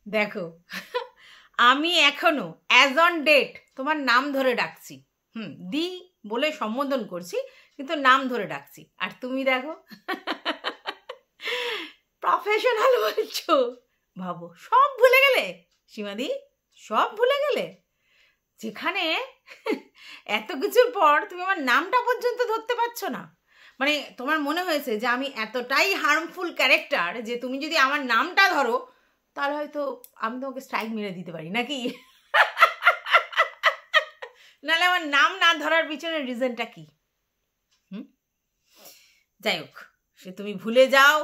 দেখো আমি এখনো অ্যাজ অন ডেট তোমার নাম ধরে ডাকছি, দি বলে সম্বোধন করছি, কিন্তু নাম ধরে ডাকছি। আর তুমি দেখো প্রফেশনাল বলছো। ভাবো, সব ভুলে গেলে সীমাদি, সব ভুলে গেলে, যেখানে এত কিছুর পর তুমি আমার নামটা পর্যন্ত ধরতে পারছো না। মানে তোমার মনে হয়েছে যে আমি এতটাই হার্মফুল ক্যারেক্টার যে তুমি যদি আমার নামটা ধরো তাহলে হয়তো আমি তোমাকে স্ট্রাইক মেরে দিতে পারি নাকি। নাহলে আমার নাম না ধরার পিছনের রিজনটা কি? যাই হোক, সে তুমি ভুলে যাও,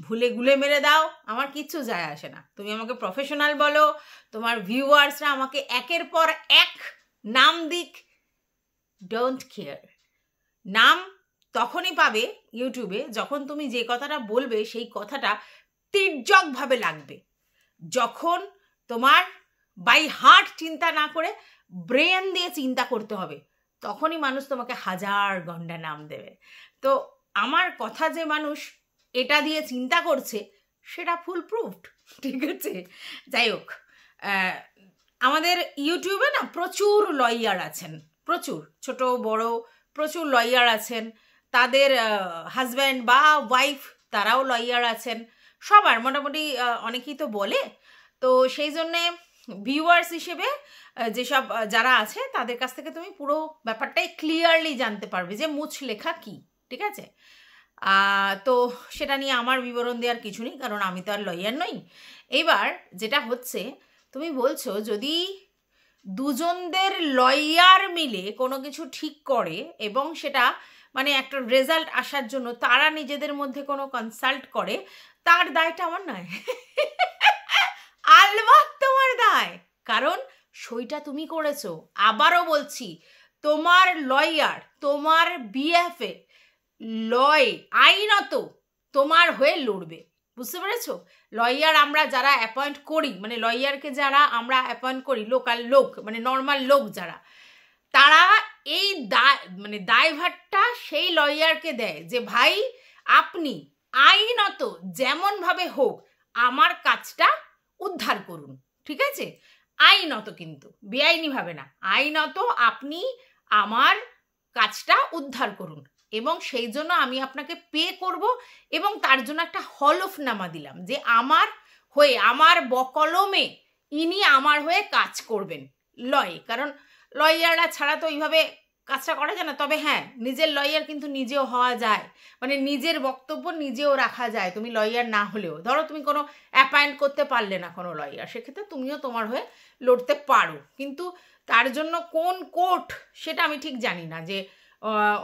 ভুলে গুলে মেরে দাও, আমার কিচ্ছু যায় আসে না। তুমি আমাকে প্রফেশনাল বলো, তোমার ভিউয়ার্সরা আমাকে একের পর এক নাম দিক, ডোন্ট কেয়ার। নাম তখনই পাবে ইউটিউবে যখন তুমি যে কথাটা বলবে সেই কথাটা তির্যকভাবে লাগবে, যখন তোমার বাই হার্ট চিন্তা না করে ব্রেন দিয়ে চিন্তা করতে হবে, তখনই মানুষ তোমাকে হাজার গন্ডা নাম দেবে। তো আমার কথা যে মানুষ এটা দিয়ে চিন্তা করছে সেটা ফুল প্রুফড, ঠিক আছে? যাই হোক, আমাদের ইউটিউবে না প্রচুর লয়ার আছেন, প্রচুর, ছোট বড় প্রচুর লয়ার আছেন, তাদের হাজব্যান্ড বা ওয়াইফ তারাও লয়ার আছেন, সবার মোটামুটি অনেকেই তো বলে। তো সেই জন্যে ভিউয়ার্স হিসেবে যেসব যারা আছে তাদের কাছ থেকে তুমি পুরো ব্যাপারটাই ক্লিয়ারলি জানতে পারবে যে মুচলেখা কি, ঠিক আছে? তো সেটা নিয়ে আমার বিবরণ দেওয়ার কিছু নেই, কারণ আমি তো আর লয়ার নই। এইবার যেটা হচ্ছে, তুমি বলছো যদি দুজনদের লয়ার মিলে কোনো কিছু ঠিক করে এবং সেটা মানে একটা রেজাল্ট আসার জন্য তারা নিজেদের মধ্যে কোনো কনসাল্ট করে, তার দায়টা আমার নয়। আলবাত তোমার দায়, কারণ সইটা তুমি করেছো। আবারও বলছি, তোমার লয়ার, তোমার বিএফএ লয় আইনত তোমার হয়ে লড়বে, বুঝতে পেরেছো? লয়ার আমরা যারা অ্যাপয়েন্ট করি, মানে লয়ারকে যারা আমরা অ্যাপয়েন্ট করি, লোকাল লোক মানে নর্মাল লোক যারা, তারা এই মানে দায়ভারটা সেই লয়ারকে দেয় যে ভাই আপনি আইনত যেমনভাবে হোক আমার কাজটা উদ্ধার করুন, ঠিক আছে? আইনত, কিন্তু বেআইনিভাবে না, আইনত আপনি আমার কাজটা উদ্ধার করুন, এবং সেই জন্য আমি আপনাকে পে করব, এবং তার জন্য একটা হলফনামা দিলাম যে আমার হয়ে, আমার বকলমে ইনি আমার হয়ে কাজ করবেন। কারণ লয়াররা ছাড়া তো এইভাবে কাজটা করা যায় না। তবে হ্যাঁ, নিজের লয়ার কিন্তু নিজেও হওয়া যায়, মানে নিজের বক্তব্য নিজেও রাখা যায়। তুমি লয়ার না হলেও, ধরো তুমি কোনো অ্যাপয়েন্ট করতে পারলে না কোনো লয়ার, সেক্ষেত্রে তুমিও তোমার হয়ে লড়তে পারো, কিন্তু তার জন্য কোন কোর্ট সেটা আমি ঠিক জানি না, যে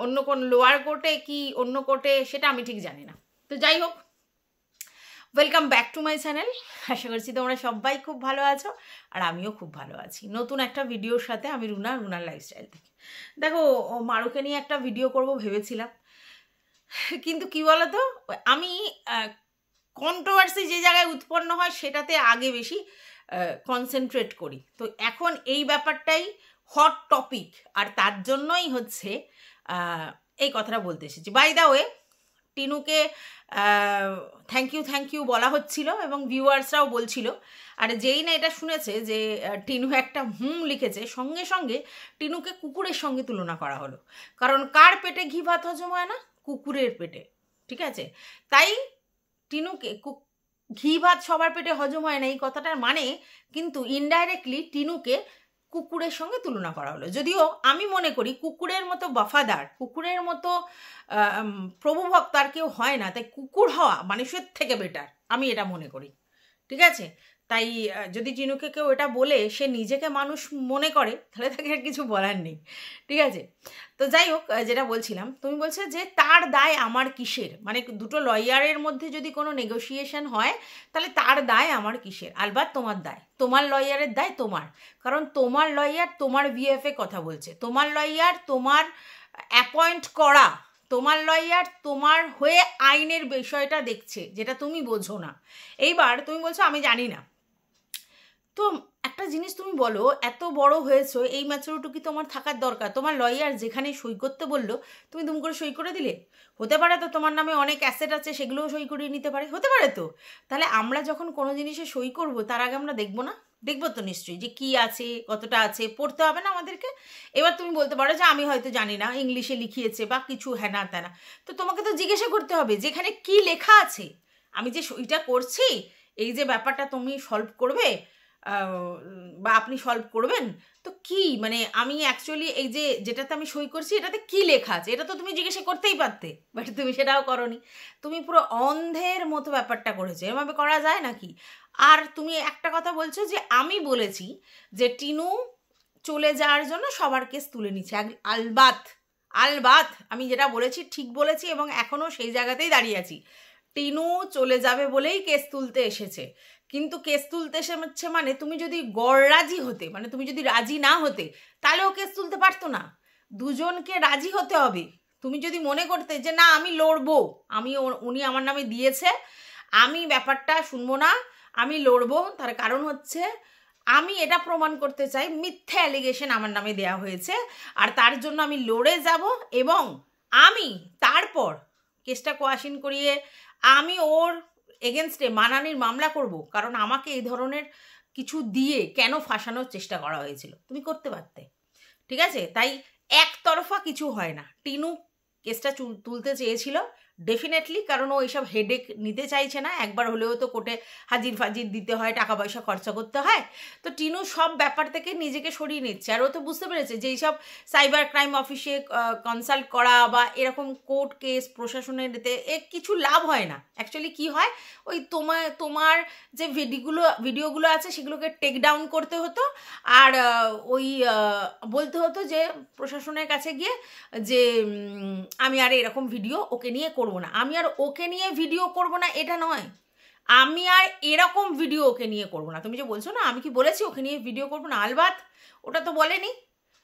অন্য কোন লোয়ার কোর্টে কি অন্য কোর্টে সেটা আমি ঠিক জানি না। তো যাই হোক, welcome back to my channel. আশা করছি তোমরা সবাই খুব ভালো আছো, আর আমিও খুব ভালো আছি। নতুন একটা ভিডিওর সাথে আমি রুনার লাইফস্টাইল থেকে। দেখো, মারুকে নিয়ে একটা ভিডিও করব ভেবেছিলাম, কিন্তু কি বলতো, আমি কন্ট্রোভার্সি যে জায়গায় উৎপন্ন হয় সেটাতে আগে বেশি কনসেন্ট্রেট করি। তো এখন এই ব্যাপারটাই হট টপিক, আর তার জন্যই হচ্ছে এই কথাটা বলতে এসেছি। বাই দ্য ওয়ে, টিনুকে থ্যাংক ইউ বলা হচ্ছিল এবং ভিউয়ার্সরাও বলছিল, আর যেই না এটা শুনেছে যে টিনু একটা লিখেছে, সঙ্গে সঙ্গে টিনুকে কুকুরের সঙ্গে তুলনা করা হলো। কারণ কার পেটে ঘি ভাত হজম হয় না? কুকুরের পেটে, ঠিক আছে? তাই টিনুকে ঘি ভাত সবার পেটে হজম হয় না এই কথাটার মানে কিন্তু ইনডাইরেক্টলি টিনুকে কুকুরের সঙ্গে তুলনা করা হলো। যদিও আমি মনে করি কুকুরের মতো বফাদার, কুকুরের মতো প্রভুভক্ত আর কেউ হয় না, তাই কুকুর হওয়া মানুষের থেকে বেটার, আমি এটা মনে করি, ঠিক আছে? তাই যদি টিনুকে কেউ এটা বলে সে নিজেকে মানুষ মনে করে, তাহলে তাকে আর কিছু বলার নেই, ঠিক আছে? তো যাই হোক, যেটা বলছিলাম, তুমি বলছো যে তার দায় আমার কিসের, মানে দুটো লয়ারের মধ্যে যদি কোনো নেগোসিয়েশন হয় তাহলে তার দায় আমার কিসের? আলবাত তোমার দায়, তোমার লয়ারের দায় তোমার, কারণ তোমার লয়ার তোমার ভিএফএ কথা বলছে, তোমার লয়ার তোমার অ্যাপয়েন্ট করা, তোমার লয়ার তোমার হয়ে আইনের বিষয়টা দেখছে, যেটা তুমি বোঝো না। এইবার তুমি বলছো আমি জানি না, তো একটা জিনিস তুমি বলো, এত বড় হয়েছো, এই ম্যাচুরিটি কি তোমার থাকার দরকার? তোমার লয়ার যেখানে সই করতে বললো তুমি দুম করে সই করে দিলে? হতে পারে তো তোমার নামে অনেক অ্যাসেট আছে, সেগুলোও সই করিয়ে নিতে পারে, হতে পারে তো। তাহলে আমরা যখন কোনো জিনিসে সই করব তার আগে আমরা দেখবো না? দেখবো তো নিশ্চয়ই, যে কি আছে, কতটা আছে, পড়তে হবে না আমাদেরকে? এবার তুমি বলতে পারো যে আমি হয়তো জানি না, ইংলিশে লিখিয়েছে বা কিছু হ্যানা ত্যানা, তো তোমাকে তো জিজ্ঞাসা করতে হবে যেখানে কি লেখা আছে। আমি যে সইটা করছি, এই যে ব্যাপারটা তুমি সলভ করবে বা আপনি সলভ করবেন, তো কি মানে আমি অ্যাকচুয়ালি এই যে যেটাতে আমি সই করছি এটাতে কি লেখা আছে, এটা তো তুমি জিজ্ঞাসা করতেই পারতে, বাট তুমি সেটাও করনি। তুমি পুরো অন্ধের মতো ব্যাপারটা করেছো, এভাবে করা যায় নাকি? আর তুমি একটা কথা বলছো যে আমি বলেছি যে টিনু চলে যাওয়ার জন্য সবার কেস তুলে নিচ্ছে। আলবাত, আলবাত আমি যেটা বলেছি ঠিক বলেছি, এবং এখনও সেই জায়গাতেই দাঁড়িয়ে আছি। টিনু চলে যাবে বলেই কেস তুলতে এসেছে, কিন্তু কেস তুলতে এসেছে মানে তুমি যদি গড়রাজি হতে, মানে তুমি যদি রাজি না হতে, তাহলেও কেস তুলতে পারতো না। দুজনকে রাজি হতে হবে। তুমি যদি মনে করতে যে না আমি লড়বো, উনি আমার নামে দিয়েছে, আমি ব্যাপারটা শুনবো না, আমি লড়বো, তার কারণ হচ্ছে আমি এটা প্রমাণ করতে চাই মিথ্যে অ্যালিগেশন আমার নামে দেয়া হয়েছে, আর তার জন্য আমি লড়ে যাব, এবং আমি তারপর কেসটা কোয়াশিন করিয়ে আমি ওর এগেনস্টে মানহানির মামলা করব, কারণ আমাকে এই ধরনের কিছু দিয়ে কেন ফাঁসানোর চেষ্টা করা হয়েছিল। তুমি করতে পারতে, ঠিক আছে? তাই একতরফা কিছু হয় না। টিনু কেসটা তুলতে চেয়েছিল ডেফিনেটলি, কারণ ও এইসব হেডেক নিতে চাইছে না। একবার হলেও তো কোর্টে হাজির ফাজির দিতে হয়, টাকা পয়সা খরচা করতে হয়। তো টিনু সব ব্যাপার থেকে নিজেকে সরিয়ে নিচ্ছে, আর ও তো বুঝতে পেরেছে যে এইসব সাইবার ক্রাইম অফিসে কনসাল্ট করা বা এরকম কোর্ট কেস প্রশাসনের এতে কিছু লাভ হয় না। অ্যাকচুয়ালি কি হয়, ওই তোমার যে ভিডিওগুলো আছে সেগুলোকে টেক ডাউন করতে হতো, আর ওই বলতে হতো যে প্রশাসনের কাছে গিয়ে যে আমি আর এরকম ভিডিও ওকে নিয়ে করব না। আমি আর ওকে নিয়ে ভিডিও করব না এটা নয়, আমি আর এরকম ভিডিও ওকে নিয়ে করব না। তুমি যে বলছো না আমি কি বলেছি ওকে নিয়ে ভিডিও করব না, আলবাত ওটা তো বলেনি।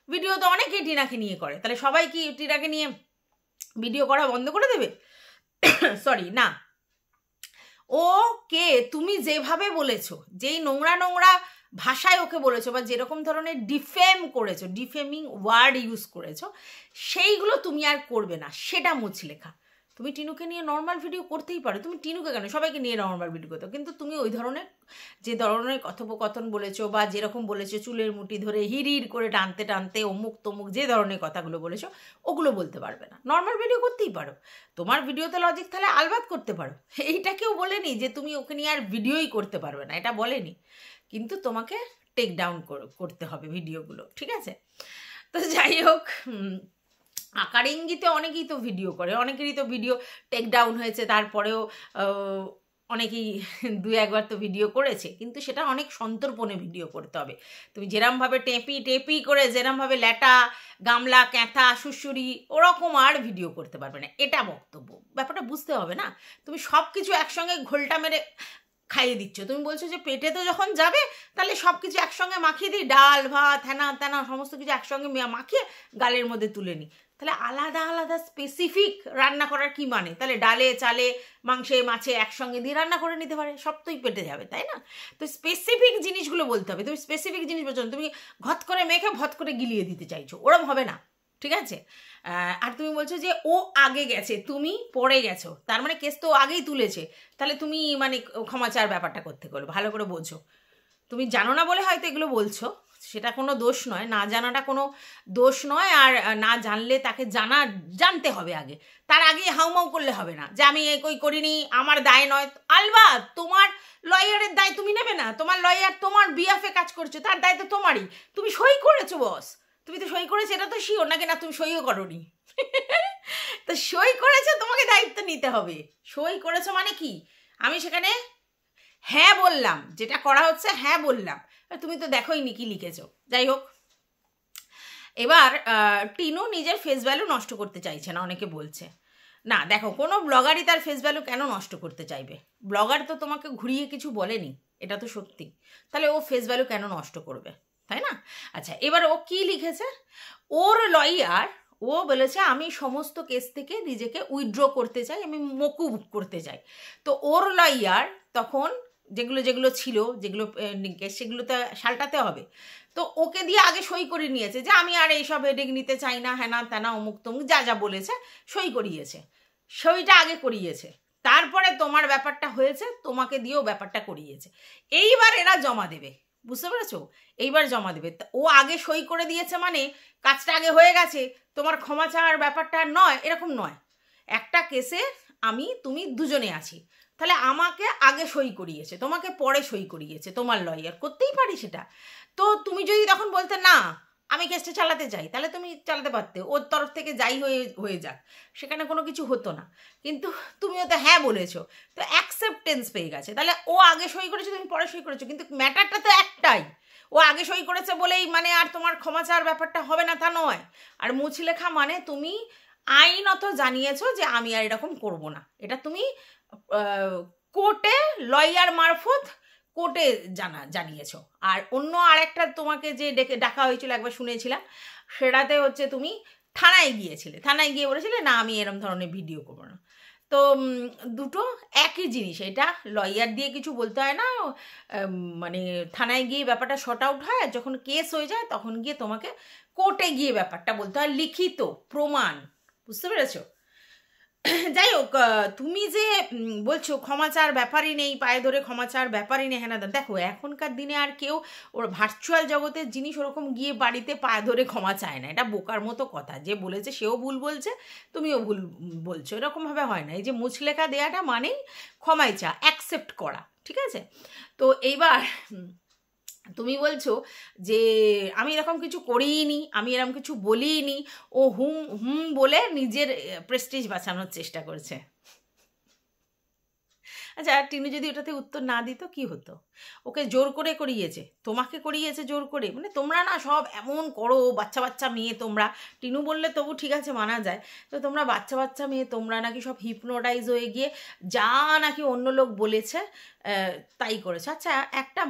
ভিডিও তো অনেকেই টিনাকে নিয়ে করে, তাহলে সবাই কি টিনাকে নিয়ে ভিডিও করা বন্ধ করে দেবে? সরি, না। ও কে তুমি যেভাবে বলেছো, যেই নোংরা নোংরা ভাষায় ওকে বলেছো, বা যেরকম ধরনের ডিফেম করেছো, ডিফেমিং ওয়ার্ড ইউজ করেছো, সেইগুলো তুমি আর করবে না, সেটা মুচলেখা। তুমি টিনুকে নিয়ে নর্মাল ভিডিও করতেই পারো, তুমি টিনুকে কেন, সবাইকে নিয়ে নর্মাল ভিডিও করতো, কিন্তু তুমি ওই ধরনের যে ধরনের কথোপকথন বলেছো বা যেরকম বলেছো চুলের মুঠি ধরে হিড় করে টানতে টানতে অমুক তমুক যে ধরনের কথাগুলো বলেছো, ওগুলো বলতে পারবে না। নর্মাল ভিডিও করতেই পারো, তোমার ভিডিওতে লজিক তাহলে আলবাত করতে পারো। এইটা কেউ বলেনি যে তুমি ওকে নিয়ে আর ভিডিওই করতে পারবে না, এটা বলেনি, কিন্তু তোমাকে টেক ডাউন করতে হবে ভিডিওগুলো, ঠিক আছে? তো যাই হোক, আকার ইঙ্গিতে অনেকেই তো ভিডিও করে, অনেকেরই তো ভিডিও টেক ডাউন হয়েছে, তারপরেও অনেকেই দু একবার তো ভিডিও করেছে, কিন্তু সেটা অনেক সন্তর্পণে ভিডিও করতে হবে। তুমি যেরমভাবে টেপি করে যেরমভাবে ল্যাটা গামলা ক্যাঁথা সুশুরি ওরকম আর ভিডিও করতে পারবে না, এটা বক্তব্য। ব্যাপারটা বুঝতে হবে না, তুমি সব কিছু একসঙ্গে ঘোলটা মেরে খাইয়ে দিচ্ছ। তুমি বলছো যে পেটে তো যখন যাবে তাহলে সব কিছু একসঙ্গে মাখিয়ে দিই, ডাল ভাত হ্যানা ত্যানা সমস্ত কিছু একসঙ্গে মাখিয়ে গালের মধ্যে তুলে নিই, তাহলে আলাদা আলাদা স্পেসিফিক রান্না করার কি মানে? তাহলে ডালে চালে মাংসে মাছে একসঙ্গে দিয়ে রান্না করে নিতে পারে, সব তোই পেটে যাবে, তাই না? তো স্পেসিফিক জিনিসগুলো বলতে হবে। তুমি স্পেসিফিক জিনিস বলছো, তুমি ঘত করে মেখে ভত করে গিলিয়ে দিতে চাইছো, ওরম হবে না, ঠিক আছে? আর তুমি বলছো যে ও আগে গেছে তুমি পরে গেছো, তার মানে কেস তো আগেই তুলেছে, তাহলে তুমি মানে ক্ষমা চাওয়ার ব্যাপারটা করতে করো, ভালো করে বোঝো। তুমি জানো না বলে হয়তো এগুলো বলছো, সেটা কোনো দোষ নয়, না জানাটা কোনো দোষ নয়। আর না জানলে তাকে জানতে হবে আগে, তার আগে হাউমাউ করলে হবে না যে আমি কই করিনি, আমার দায় নয়। আলবাত তোমার লয়ারের দায় তুমি নেবে না, তোমার লয়ার তোমার বিএফে কাজ করছে, তার দায় তো তোমারই, তুমি সই করেছো বস, তুমি তো সই করেছো, এটা তো শিওর নাকি না তুমি সইও করোনি? তো সই করেছো, তোমাকে দায়িত্ব নিতে হবে। সই করেছো মানে কি, আমি সেখানে হ্যাঁ বললাম, যেটা করা হচ্ছে হ্যাঁ বললাম, তুমি তো দেখোইনি কি লিখেছো। যাই হোক, এবার টিনু নিজের ফেস ভ্যালু নষ্ট করতে চাইছে না, অনেকে বলছে। না দেখো, কোনো ব্লগারই তার ফেস ভ্যালু কেন নষ্ট করতে চাইবে? ব্লগার তো তোমাকে ঘুরিয়ে কিছু বলেনি, এটা তো সত্যি, তাহলে ও ফেস ভ্যালু কেন নষ্ট করবে, তাই না? আচ্ছা, এবার ও কি লিখেছে, ওর লয়ার ও বলেছে আমি সমস্ত কেস থেকে নিজেকে উইথড্র করতে চাই, আমি মকুব করতে চাই। তো ওর লয়ার তখন যেগুলো যেগুলো ছিল, যেগুলো কেস, সেগুলো তো সালটাতে হবে। তো ওকে দিয়ে আগে সই করে নিয়েছে যে আমি আর এইসব হেডেক নিতে চাই না, হ্যানা ত্যানা অমুক তমুক যা যা বলেছে সই করিয়েছে, সইটা আগে করিয়েছে। তারপরে তোমার ব্যাপারটা হয়েছে, তোমাকে দিয়েও ব্যাপারটা করিয়েছে। এইবার এরা জমা দেবে, বুঝতে পেরেছো? এইবার জমা দেবে। ও আগে সই করে দিয়েছে মানে কাজটা আগে হয়ে গেছে, তোমার ক্ষমা চাওয়ার ব্যাপারটা নয়, এরকম নয়। একটা কেসে আমি তুমি দুজনে আছি, তাহলে আমাকে আগে সই করিয়েছে, তোমাকে পরে সই করিয়েছে তোমার লয়ার, করতেই পারি সেটা। তো তুমি যদি তখন বলতে না আমি কেসটা চালাতে চাই, তাহলে তুমি চালাতে পারতে, ওর তরফ থেকে যাই হয়ে যাক, সেখানে কোনো কিছু হতো না। কিন্তু তুমিও তো হ্যাঁ বলেছো, তো অ্যাকসেপ্টেন্স পেয়ে গেছে, তাহলে ও আগে সই করেছো, তুমি পরে সই করেছো, কিন্তু ম্যাটারটা তো একটাই। ও আগে সই করেছে বলেই মানে আর তোমার ক্ষমা চাওয়ার ব্যাপারটা হবে না তা নয়। আর মুচলেখা মানে তুমি আইনত জানিয়েছো যে আমি আর এরকম করব না, এটা তুমি কোর্টে লয়ার মারফত কোর্টে জানিয়েছো। আর অন্য আরেকটা তোমাকে যে ডাকা হয়েছিল একবার শুনেছিলাম, সেটাতে হচ্ছে তুমি থানায় গিয়েছিলে, থানায় গিয়ে বলেছিলে না আমি এরম ধরনের ভিডিও করবো না। তো দুটো একই জিনিস, এটা লয়ার দিয়ে কিছু বলতে হয় না, মানে থানায় গিয়ে ব্যাপারটা শর্ট আউট হয়, আর যখন কেস হয়ে যায় তখন গিয়ে তোমাকে কোর্টে গিয়ে ব্যাপারটা বলতে হয়, লিখিত প্রমাণ, বুঝতে পেরেছো? যাই হোক, তুমি যে বলছো ক্ষমা চাওয়ার ব্যাপারই নেই, পায়ে ধরে ক্ষমা চাওয়ার ব্যাপারই নেই, হ্যাঁ না, দেখো এখনকার দিনে আর কেউ ওর ভার্চুয়াল জগতের জিনিস ওরকম গিয়ে বাড়িতে পায়ে ধরে ক্ষমা চায় না, এটা বোকার মতো কথা। যে বলেছে সেও ভুল বলছে, তুমিও ভুল বলছো, এরকমভাবে হয় না। এই যে মুচলেখা দেওয়াটা মানেই ক্ষমাই চা, অ্যাকসেপ্ট করা, ঠিক আছে? তো এইবার তুমি বলছো যে আমি এরকম কিছু করিনি, আমি এরকম কিছু বলিনি, ও হুম হুম বলে নিজের প্রেস্টিজ বাঁচানোর চেষ্টা করছে। আচ্ছা, টিনু যদি ওটাতে উত্তর না দিত কি হতো? ওকে জোর করে করিয়েছে, তোমাকে করিয়েছে জোর করে, মানে তোমরা না সব এমন করো, বাচ্চা বাচ্চা মেয়ে তোমরা। টিনু বললে তবু ঠিক আছে, মানা যায়, তো তোমরা বাচ্চা বাচ্চা মেয়ে, তোমরা নাকি সব হিপনোটাইজ হয়ে গিয়ে যা নাকি অন্য লোক বলেছে তাই করেছে। আচ্ছা, একটা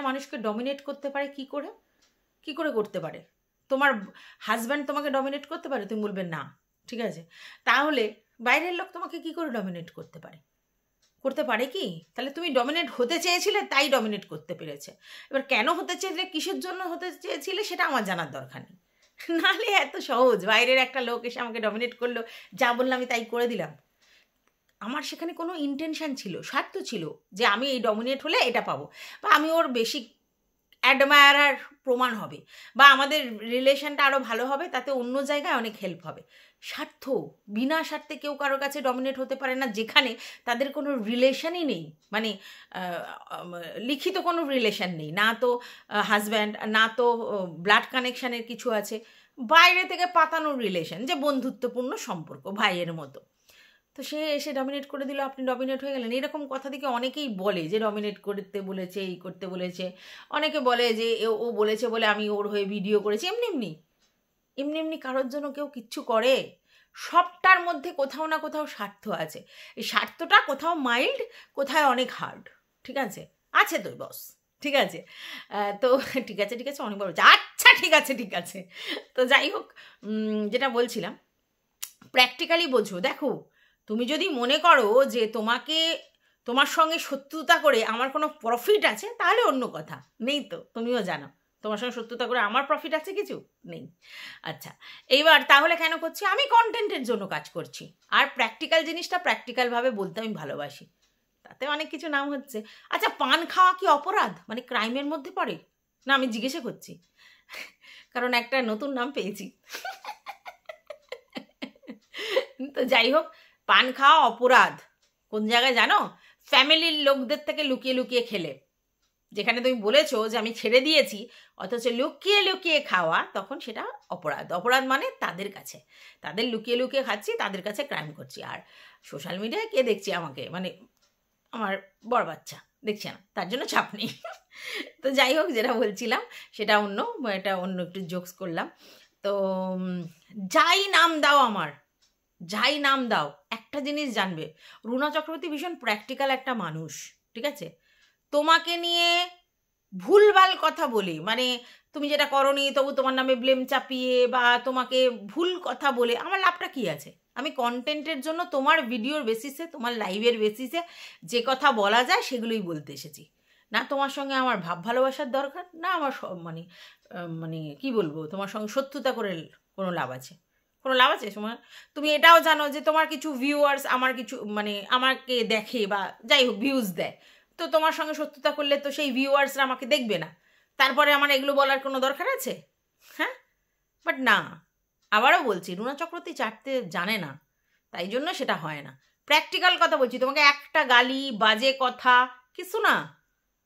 মানুষকে ডমিনেট করতে পারে কি করে? কি করে করতে পারে? তোমার হাজব্যান্ড তোমাকে ডমিনেট করতে পারে? তুমি বলবে না, ঠিক আছে। তাহলে বাইরের লোক তোমাকে কি করে ডমিনেট করতে পারে? করতে পারে কি? তাহলে তুমি ডমিনেট হতে চেয়েছিলে, তাই ডমিনেট করতে পেরেছে। এবার কেন হতে চেয়েছিলে, কিসের জন্য হতে চেয়েছিলে, সেটা আমার জানার দরকার নেই। নাহলে এত সহজ, বাইরের একটা লোক এসে আমাকে ডমিনেট করলো, যা বললাম আমি তাই করে দিলাম। আমার সেখানে কোনো ইন্টেনশন ছিল, স্বার্থ ছিল যে আমি এই ডমিনেট হলে এটা পাবো, বা আমি ওর বেশি অ্যাডমায়ারার প্রমাণ হবে, বা আমাদের রিলেশনটা আরও ভালো হবে, তাতে অন্য জায়গায় অনেক হেল্প হবে। স্বার্থ, বিনা স্বার্থে কেউ কারোর কাছে ডমিনেট হতে পারে না, যেখানে তাদের কোনো রিলেশনই নেই, মানে লিখিত কোনো রিলেশন নেই, না তো হাজব্যান্ড, না তো ব্লাড কানেকশানের কিছু আছে, বাইরে থেকে পাতানো রিলেশন, যে বন্ধুত্বপূর্ণ সম্পর্ক ভাইয়ের মতো। তো সে এসে ডমিনেট করে দিল, আপনি ডমিনেট হয়ে গেলেন। এরকম কথা থেকে অনেকেই বলে যে ডমিনেট করতে বলেছে, এই করতে বলেছে। অনেকে বলে যে ও বলেছে বলে আমি ওর হয়ে ভিডিও করেছি। এমনি এমনি কারোর জন্য কেউ কিচ্ছু করে? সবটার মধ্যে কোথাও না কোথাও স্বার্থ আছে। এই স্বার্থটা কোথাও মাইল্ড, কোথায় অনেক হার্ড, ঠিক আছে? আছে তো বস, ঠিক আছে? তো ঠিক আছে অনেক বড়, আচ্ছা ঠিক আছে। তো যাই হোক, যেটা বলছিলাম, প্র্যাকটিক্যালি বোঝো। দেখো, তুমি যদি মনে করো যে তোমার সঙ্গে শত্রুতা করে আমার কোনো প্রফিট আছে, তাহলে অন্য কথা। নেই তো, তুমিও জানো তোমার সঙ্গে শত্রুতা করে আমার প্রফিট আছে কিছু? নেই। আচ্ছা, এইবার তাহলে কেন করছি? আমি কন্টেন্টের জন্য কাজ করছি, আর প্র্যাকটিক্যাল জিনিসটা প্র্যাকটিক্যালভাবে বলতে আমি ভালোবাসি, তাতে অনেক কিছু নাম হচ্ছে। আচ্ছা, পান খাওয়া কি অপরাধ, মানে ক্রাইমের মধ্যে পড়ে? না, আমি জিজ্ঞাসা করছি, কারণ একটা নতুন নাম পেয়েছি। তো যাই হোক, পান খাওয়া অপরাধ কোন জায়গায় জানো? ফ্যামিলির লোকদের থেকে লুকিয়ে লুকিয়ে খেলে। যেখানে তুমি বলেছো যে আমি ছেড়ে দিয়েছি, অথচ লুকিয়ে লুকিয়ে খাওয়া, তখন সেটা অপরাধ। অপরাধ মানে তাদের লুকিয়ে লুকিয়ে খাচ্ছি, তাদের কাছে ক্রাইম করছি। আর সোশ্যাল মিডিয়ায় কে দেখছি আমাকে, মানে আমার বড় বাচ্চা দেখছে না, তার জন্য চাপ নেই। তো যাই হোক, যেটা বলছিলাম সেটা এটা অন্য একটু জোকস করলাম। তো যাই নাম দাও আমার, যাই নাম দাও, একটা জিনিস জানবে, রুনা চক্রবর্তী ভীষণ প্র্যাকটিক্যাল একটা মানুষ, ঠিক আছে? তোমাকে নিয়ে ভুলভাল কথা বলি, মানে তুমি যেটা করনি তবু তোমার নামে ব্লেম চাপিয়ে, বা তোমাকে ভুল কথা বলে আমার লাভটা কি আছে? আমি কন্টেন্টের জন্য তোমার ভিডিওর বেসিসে, তোমার লাইভের বেসিসে যে কথা বলা যায় সেগুলোই বলতে এসেছি। না তোমার সঙ্গে আমার ভাব ভালোবাসার দরকার, না আমার মানে মানে কি বলবো, তোমার সঙ্গে শত্রুতা করে কোনো লাভ আছে? কোনো লাভ আছে? সময় তুমি এটাও জানো যে তোমার কিছু ভিউয়ার্স আমার কিছু মানে আমাকে দেখে বা যাই হোক ভিউজ দেয়, তো তোমার সঙ্গে শত্রুতা করলে তো সেই ভিউয়ার্সরা আমাকে দেখবে না, তারপরে আমার এগুলো বলার কোনো দরকার আছে? হ্যাঁ, বাট না, আবারও বলছি রুনা চক্রবর্তী চাটতে জানে না, তাই জন্য সেটা হয় না। প্র্যাকটিক্যাল কথা বলছি, তোমাকে একটা গালি বাজে কথা কিছু না,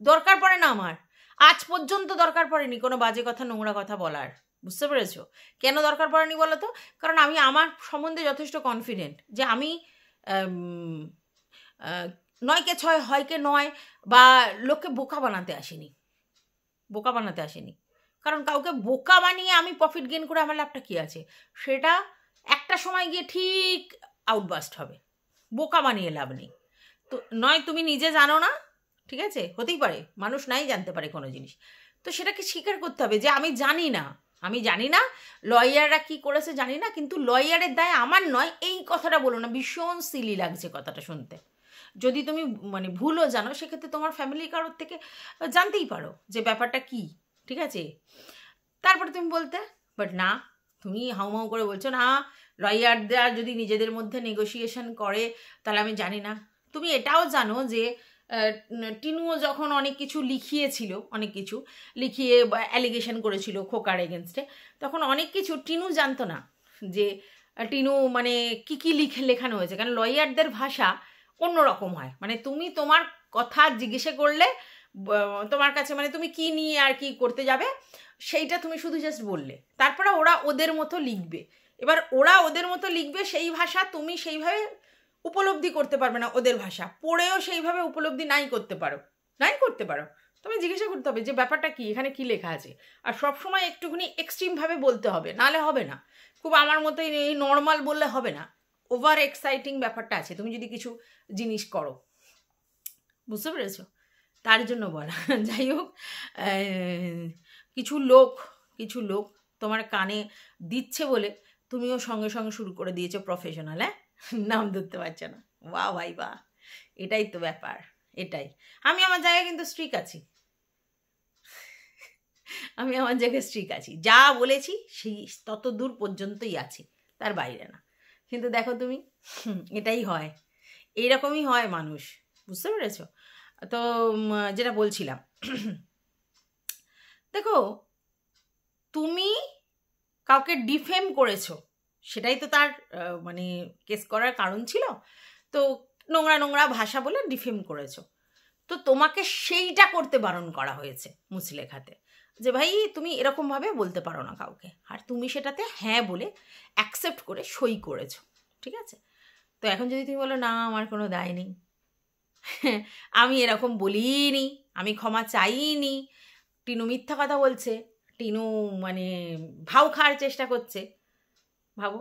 দরকার পড়ে না আমার, আজ পর্যন্ত দরকার পড়েনি কোনো বাজে কথা নোংরা কথা বলার। বুঝতে পেরেছো কেন দরকার পড়েনি বলো তো? কারণ আমি আমার সম্বন্ধে যথেষ্ট কনফিডেন্ট যে আমি নয়কে ছয় হয়কে নয় বা লোককে বোকা বানাতে আসিনি, বোকা বানাতে আসেনি। কারণ কাউকে বোকা বানিয়ে আমি প্রফিট গেইন করে আমার লাভটা কী আছে? সেটা একটা সময় গিয়ে ঠিক আউটবাস্ট হবে, বোকা বানিয়ে লাভ নেই। তো নয় তুমি নিজে জানো না, ঠিক আছে, হতেই পারে মানুষ নাই জানতে পারে কোনো জিনিস, তো সেটাকে স্বীকার করতে হবে যে আমি জানি না, আমি জানি না, লয়াররা কি করেছে জানি না, কিন্তু লয়ারের দায় আমার নয়, এই কথাটা বলো না, ভীষণ সিলি লাগছে কথাটা শুনতে। যদি তুমি মানে ভুলও জানো সেক্ষেত্রে তোমার ফ্যামিলির কারোর থেকে জানতেই পারো যে ব্যাপারটা কি, ঠিক আছে, তারপরে তুমি বলতে। বাট না, তুমি হাউমাউ করে বলছো না লয়াররা যদি নিজেদের মধ্যে নেগোসিয়েশন করে তাহলে আমি জানি না। তুমি এটাও জানো যে টিনুও যখন অনেক কিছু লিখিয়েছিল, অনেক কিছু লিখিয়ে অ্যালিগেশন করেছিল খোকার এগেনস্টে, তখন অনেক কিছু টিনু জানতো না যে টিনু মানে কী লেখানো হয়েছে, কারণ লয়ারদের ভাষা অন্যরকম হয়। মানে তুমি তোমার কথা জিজ্ঞেসে করলে তোমার কাছে মানে তুমি কি নিয়ে আর কি করতে যাবে সেইটা তুমি শুধু জাস্ট বললে, তারপরে ওরা ওদের মতো লিখবে। এবার ওরা ওদের মতো লিখবে সেই ভাষা তুমি সেইভাবে উপলব্ধি করতে পারবে না, ওদের ভাষা পড়েও সেইভাবে উপলব্ধি নাই করতে পারো, তুমি জিজ্ঞাসা করতে হবে যে ব্যাপারটা কি, এখানে কি লেখা আছে। আর সবসময় একটুখানি এক্সট্রিমভাবে বলতে হবে, নাহলে হবে না। খুব আমার মতো এই নর্মাল বললে হবে না, ওভার এক্সাইটিং ব্যাপারটা আছে তুমি যদি কিছু জিনিস করো। বুঝতে পেরেছো? তার জন্য বলা। যাই হোক, কিছু লোক তোমার কানে দিচ্ছে বলে তুমিও সঙ্গে সঙ্গে শুরু করে দিয়েছো প্রফেশনাল, হ্যাঁ, নাম ধরতে পারছো না। বাহ ভাই বাহ, এটাই তো ব্যাপার, এটাই। আমি আমার জায়গায় কিন্তু স্ট্রিক আছি, আমি আমার জায়গায় স্ট্রিক আছি, যা বলেছি সেই তত দূর পর্যন্তই আছি, তার বাইরে না। কিন্তু দেখো তুমি, এটাই হয়, এইরকমই হয় মানুষ। বুঝতে পেরেছো? তো যেটা বলছিলাম, দেখো তুমি কাউকে ডিফেম করেছো, সেটাই তো তার মানে কেস করার কারণ ছিল, তো নোংরা ভাষা বলে ডিফেম করেছো, তো তোমাকে সেইটা করতে বারণ করা হয়েছে মুচলেখাতে, যে ভাই তুমি এরকমভাবে বলতে পারো না কাউকে, আর তুমি সেটাতে হ্যাঁ বলে অ্যাকসেপ্ট করে সই করেছো, ঠিক আছে। তো এখন যদি তুমি বলো না আমার কোনো দায় নেই, আমি এরকম বলিনি, আমি ক্ষমা চাইনি, টিনু মিথ্যা কথা বলছে, টিনু মানে ভাও খাওয়ার চেষ্টা করছে, ভাবো।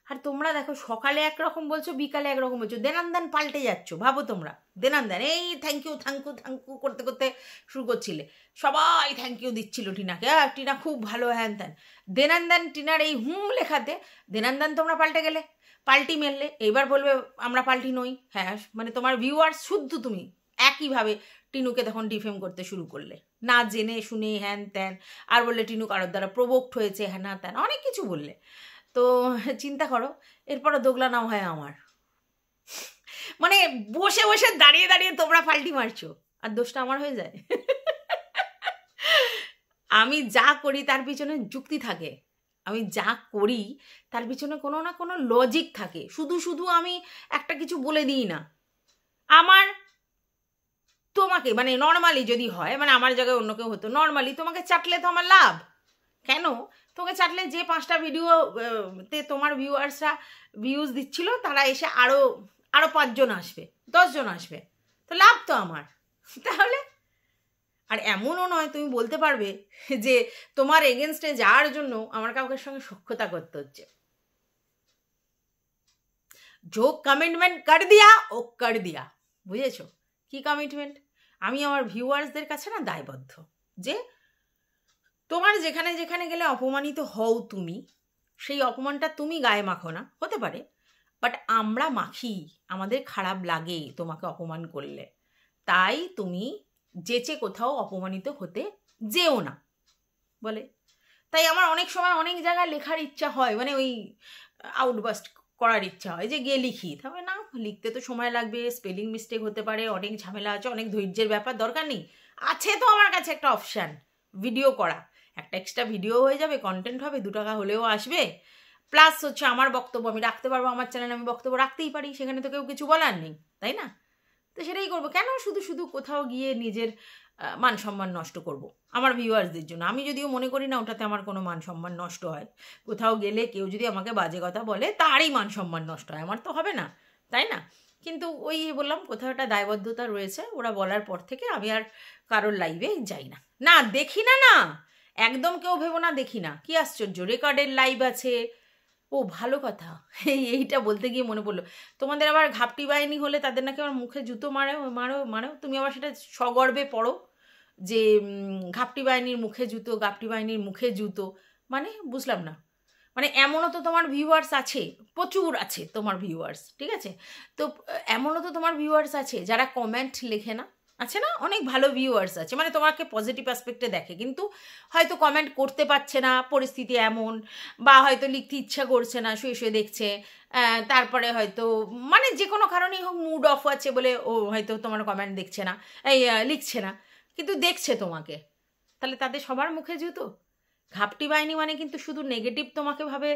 আর তোমরা দেখো সকালে একরকম বলছো, বিকালে একরকম বলছো, দেনান পাল্টে যাচ্ছ। ভাবো তোমরা দেনান এই থ্যাংক ইউ করতে করতে শুরু করছিলে, সবাই থ্যাংক ইউ দিচ্ছিল টিনাকে, টিনা খুব ভালো, হ্যান ত্যান। দেনান টিনার এই লেখাতে দেনান তোমরা পাল্টে গেলে, পাল্টি মেললে, এইবার বলবে আমরা পাল্টি নই। হ্যাঁ, মানে তোমার ভিউয়ার্স শুদ্ধ, তুমি একইভাবে টিনুকে তখন ডিফেম করতে শুরু করলে, না জেনে শুনে হ্যান ত্যান, আর বললে টিনু কারোর দ্বারা প্রভোক্ট হয়েছে, হ্যাঁ না ত্যান অনেক কিছু বললে। তো চিন্তা করো, এরপরও দোগলা নাম হয় আমার, মানে বসে বসে দাঁড়িয়ে দাঁড়িয়ে তোমরা পাল্টি মারছো, আর দোষটা আমার হয়ে যায়। আমি যা করি তার পিছনে যুক্তি থাকে, আমি যা করি তার পিছনে কোনো না কোনো লজিক থাকে, শুধু আমি একটা কিছু বলে দিই না। আমার তোমাকে মানে নর্মালি যদি হয়, মানে আমার জায়গায় অন্য কেউ হতো, নর্মালি তোমাকে চাটলে তো আমার লাভ কেন? তোমাকে চাটলে যে 5টা ভিডিওতে তোমার ভিউয়ার্সরা ভিউজ দিচ্ছিল, তারা এসে আরও 5 জন আসবে, 10 জন আসবে, তো লাভ তো আমার। তাহলে আর এমনও নয় তুমি বলতে পারবে যে তোমার এগেনস্টে যাওয়ার জন্য আমার কাউকে সঙ্গে সখ্যতা করতে হচ্ছে। जो কমিটমেন্ট কর দিয়া ও কর দিয়া, বুঝেছো? কি কমিটমেন্ট? আমি আমার ভিউয়ার্সদের কাছে না দায়বদ্ধ, যে তোমার যেখানে যেখানে গেলে অপমানিত হও তুমি, সেই অপমানটা তুমি গায়ে মাখো না, হতে পারে বাট আমরা মাখি, আমাদের খারাপ লাগে তোমাকে অপমান করলে, তাই তুমি যেচে কোথাও অপমানিত হতে যেও না বলে। তাই আমার অনেক সময় অনেক জায়গায় লেখার ইচ্ছা হয়, মানে ওই আউটবাস্ট করার ইচ্ছা হয় যে গিয়ে লিখি, তবে না, লিখতে তো সময় লাগবে, স্পেলিং মিস্টেক হতে পারে, অনেক ঝামেলা আছে, অনেক ধৈর্যের ব্যাপার, দরকার নেই। আছে তো আমার কাছে একটা অপশান, ভিডিও করা, একটা এক্সট্রা ভিডিও হয়ে যাবে, কন্টেন্ট হবে, 2 টাকা হলেও আসবে, প্লাস হচ্ছে আমার বক্তব্য আমি রাখতে পারবো, আমার চ্যানেলে আমি বক্তব্য রাখতেই পারি, সেখানে তো কেউ কিছু বলার নেই, তাই না? তো সেটাই করবো, কেন শুধু শুধু কোথাও গিয়ে নিজের মান সম্মান নষ্ট করব আমার ভিউয়ার্সদের জন্য। আমি যদিও মনে করি না ওটাতে আমার কোনো মান সম্মান নষ্ট হয়, কোথাও গেলে কেউ যদি আমাকে বাজে কথা বলে তারই মান সম্মান নষ্ট হয়, আমার তো হবে না, তাই না? কিন্তু ওই বললাম কোথাও একটা দায়বদ্ধতা রয়েছে, ওরা বলার পর থেকে আমি আর কারোর লাইভে যাই না, না দেখি না, না একদম কেউ ভেবো না দেখি না, কি আশ্চর্য, রেকর্ডের লাইভ আছে। ও ভালো কথা, এইটা বলতে গিয়ে মনে পড়লো, তোমাদের আবার ঘাপটি বাহিনী হলে তাদের নাকি আমার মুখে জুতো মারো, তুমি আবার সেটা সগর্বে পড়ো যে ঘাপটি বাহিনীর মুখে জুতো, ঘাপটি বাহিনীর মুখে জুতো, মানে বুঝলাম না। মানে এমনও তো তোমার ভিউয়ার্স আছে, প্রচুর আছে তোমার ভিউয়ার্স, ঠিক আছে, তো এমনও তো তোমার ভিউয়ার্স আছে যারা কমেন্ট লেখে না, আছে না, অনেক ভালো ভিউয়ার্স আছে, মানে তোমাকে পজিটিভ অ্যাসপেক্টে দেখে, কিন্তু হয়তো কমেন্ট করতে পারছে না, পরিস্থিতি এমন, বা হয়তো লিখতে ইচ্ছা করছে না, শুয়ে শুয়ে দেখছে, তারপরে হয়তো মানে যে কোনো কারণেই হোক মুড অফ আছে বলে ও হয়তো তোমার কমেন্ট দেখছে না, এই লিখছে না, কিন্তু দেখছে তোমাকে, তাহলে তাদের সবার মুখে জুতো? ঘাপটি বাহিনী মানে কিন্তু শুধু নেগেটিভ তোমাকে ভাবে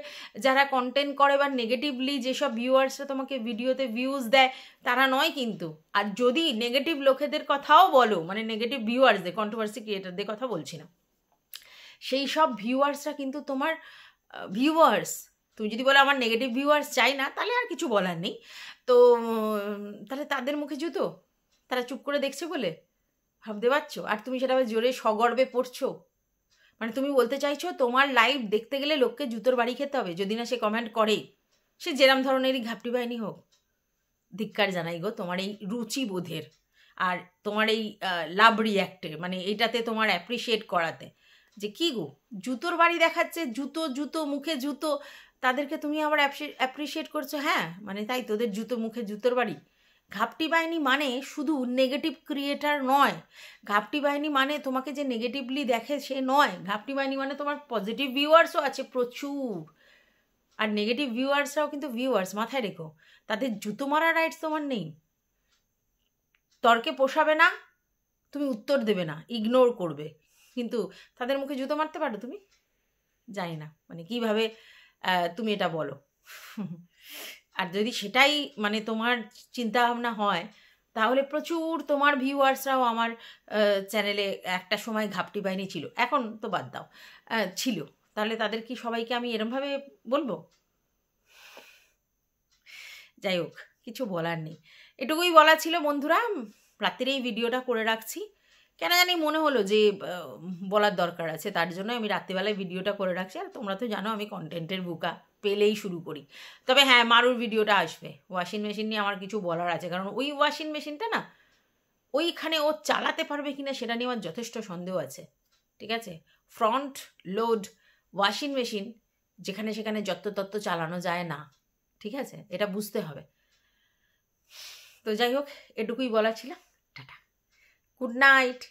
যারা কন্টেন্ট করে বা নেগেটিভলি যেসব ভিউয়ার্সরা তোমাকে ভিডিওতে ভিউজ দেয় তারা নয় কিন্তু। আর যদি নেগেটিভ লোকেদের কথাও বলো, মানে নেগেটিভ ভিউয়ার্সদের, কন্ট্রোভার্সি ক্রিয়েটারদের কথা বলছি না, সেই সব ভিউয়ার্সরা কিন্তু তোমার ভিউয়ার্স। তুমি যদি বলো আমার নেগেটিভ ভিউয়ার্স চাই না, তাহলে আর কিছু বলার নেই, তো তাহলে তাদের মুখে জুতো, তারা চুপ করে দেখছে বলে ভাবতে পারছো, আর তুমি সেটা জোরে সগর্বে পড়ছো, মানে তুমি বলতে চাইছো তোমার লাইভ দেখতে গেলে লোককে জুতোর বাড়ি খেতে হবে যদি না সে কমেন্ট করে, সে যেরম ধরনেরই ঘাপটি বাহিনী হোক। ধিক্কার জানাই গো তোমার এই রুচিবোধের আর তোমার এই লাভ রিয়াক্টে, মানে এইটাতে তোমার অ্যাপ্রিসিয়েট করাতে, যে কি গো জুতোর বাড়ি দেখাচ্ছে, জুতো জুতো মুখে জুতো, তাদেরকে তুমি আবার অ্যাপ্রিসিয়েট করছো, হ্যাঁ মানে তাই তোদের জুতো মুখে জুতোর বাড়ি। ঘাপটি বাহিনী মানে শুধু নেগেটিভ ক্রিয়েটার নয়, ঘাপটি বাহিনী মানে তোমাকে যে নেগেটিভলি দেখে সে নয়, ঘাপটি বাহিনী মানে তোমার পজিটিভ ভিউয়ার্সও আছে প্রচুর, আর নেগেটিভ ভিউয়ার্সরাও কিন্তু ভিউয়ার্স, মাথায় রেখো, তাদের জুতো মারার রাইটস তোমার নেই। তর্কে পোষাবে না, তুমি উত্তর দেবে না, ইগনোর করবে, কিন্তু তাদের মুখে জুতো মারতে পারো তুমি? জানি না মানে কিভাবে তুমি এটা বলো। আর যদি সেটাই মানে তোমার চিন্তা ভাবনা হয়, তাহলে প্রচুর তোমার ভিউয়ার্সরাও আমার চ্যানেলে একটা সময় ঘাপটি বাহিনী ছিল, এখন তো বাদ দাও, ছিল, তাহলে তাদের কি সবাইকে আমি এরমভাবে বলবো? যাই হোক, কিছু বলার নেই, এটুকুই বলা ছিল বন্ধুরা, রাত্রির এই ভিডিওটা করে রাখছি, কেন জানি মনে হলো যে বলার দরকার আছে, তার জন্য আমি রাত্রিবেলায় ভিডিওটা করে রাখছি। আর তোমরা তো জানো আমি কন্টেন্টের বুকা, পেলেই শুরু করি। তবে হ্যাঁ, মারুর ভিডিওটা আসবে, ওয়াশিং মেশিন নিয়ে আমার কিছু বলার আছে, কারণ ওই ওয়াশিং মেশিনটা না ওইখানে ও চালাতে পারবে কিনা সেটা নিয়ে আমার যথেষ্ট সন্দেহ আছে, ঠিক আছে? ফ্রন্ট লোড ওয়াশিং মেশিন যেখানে সেখানে যত্রতত্ত্ব চালানো যায় না, ঠিক আছে, এটা বুঝতে হবে। তো যাই হোক, এটুকুই বলা ছিল, টাটা, গুড নাইট।